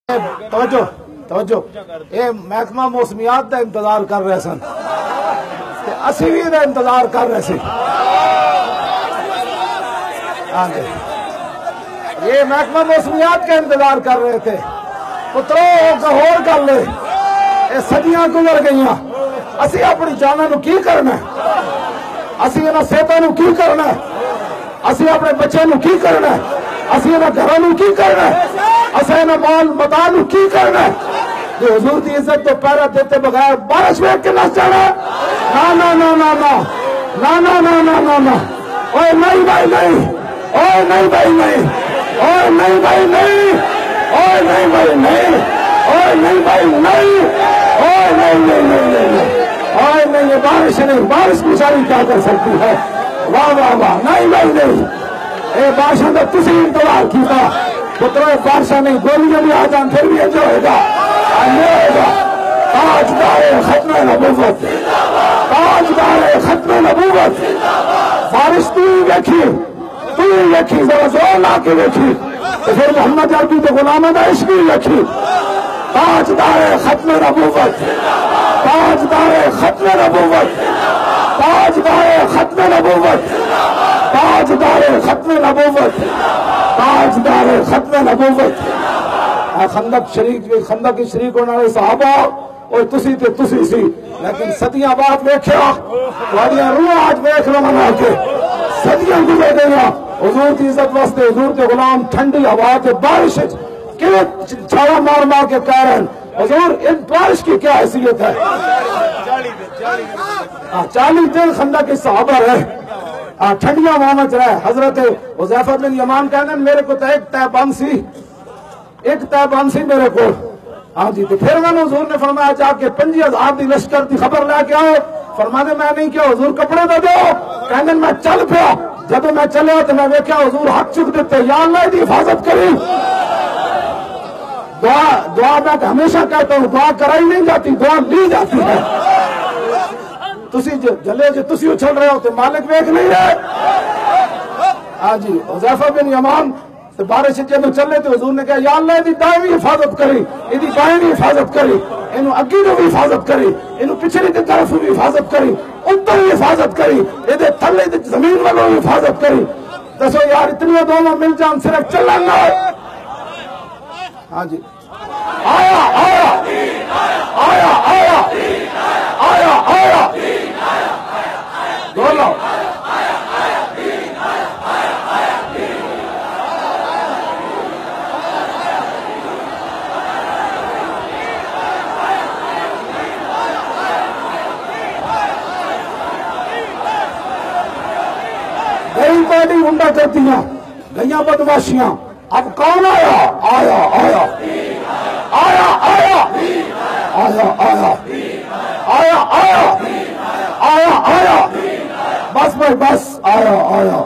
توجہ توجہ یہ محکمہ موسمیات کا انتظار کر رہے سن اسی بھی دا انتظار کر رہے سی یہ محکمہ موسمیات کا انتظار کر رہے تھے پترو غور کر لے یہ صدیاں گزر گئیاں اسی اپنی جاناں نو کی کرنا ہے اسی انہاں صحتاں نو کی کرنا ہے اسی اپنے بچے نو کی کرنا ہے اسی انہاں گھراں نو کی کرنا ہے اسی انہاں مال متا نو کی کرنا ہے جو حضور دی عزت تو پیرا دیتے بغیر بارش ویکھ کے نس جانا نا نا نا نا نا نا نا نا نا نا اوے نہیں بھائی نہیں اوے نہیں بھائی نہیں اوے نہیں بھائی نہیں اوے نہیں بھائی نہیں اوے نہیں بھائی نہیں اوے نہیں نہیں نہیں نہیں اوے نہیں یہ بارش نہیں بارش بیچاری کیا کر سکتی ہے واہ واہ واہ نہیں بھائی نہیں اے بارشاں تو تسی انتظار کیتا پترو بارشاں نہیں گولیاں بھی آ جان پھر بھی انجو ہوئے گا تاجدار ختم نبوت تاجدار ختم نبوت بارش تو ہی ویکھی ذرا زور لا کے ویکھی تو پھر محمد عربی کے غلاموں کا عشق ہی ویکھی تاجدار ختم نبوت تاجدار ختم نبوت تاجدار ختم نبوت تاجدار ختم نبوت تاجدار ختم نبوت خندق کی شریک ہونے والے صحابہ اور تسی سی لیکن صدیاں بعد ویکھیا تہاڈیاں روح آج ویکھ لو منا کے صدیاں گزر گئیاں حضور کی عزت واسطے حضور کے غلام ٹھنڈی ہوا کے بارش کیوں چھالا مار مار کے کہہ رہے ہیں حضور ان بارش کی کیا حیثیت ہے 40 دن خندق کے صحابہ رہے ٹھنڈیاں وہاں رہے حضرت حذیفہ بن یمان کہنے ہیں میرے کو تو ایک تیبان سی میرے کو ہاں جی تو پھر میں نے حضور نے فرمایا جا کے 50,000 دی لشکر دی خبر لے کے آؤ فرمانے میں نہیں کیا حضور کپڑے دے دو کہنے میں چل پیا جب میں چلے تو میں دیکھا حضور ہاتھ چک دیتے یا اللہ دی حفاظت کری دعا میں ہمیشہ کہتا ہوں دعا کرائی نہیں جاتی دعا لی جاتی ہے تسی جلے جو تسی اچھل رہے ہو تو مالک ویکھ نہیں رہے ہاں جی حذیفہ بن یمان تو بارش جب چلے تو حضور نے کہا یا اللہ دی دائیں بھی حفاظت کری یہ بائیں بھی حفاظت کری انہوں اگی نو بھی حفاظت کری انہوں پچھلی دی طرف بھی حفاظت کری ادھر بھی حفاظت کری یہ تھلے دی زمین والوں بھی حفاظت کری دسو یار اتنی دونوں مل جان صرف چلن گا ہاں جی آیا آیا آیا آیا آیا آیا بولو پارٹی ہنڈا کرتی ہیں گئیاں بدماشیاں اب کون آیا آیا آیا آیا آیا آیا آیا آیا آیا آیا آیا بس بھائی بس آیا آیا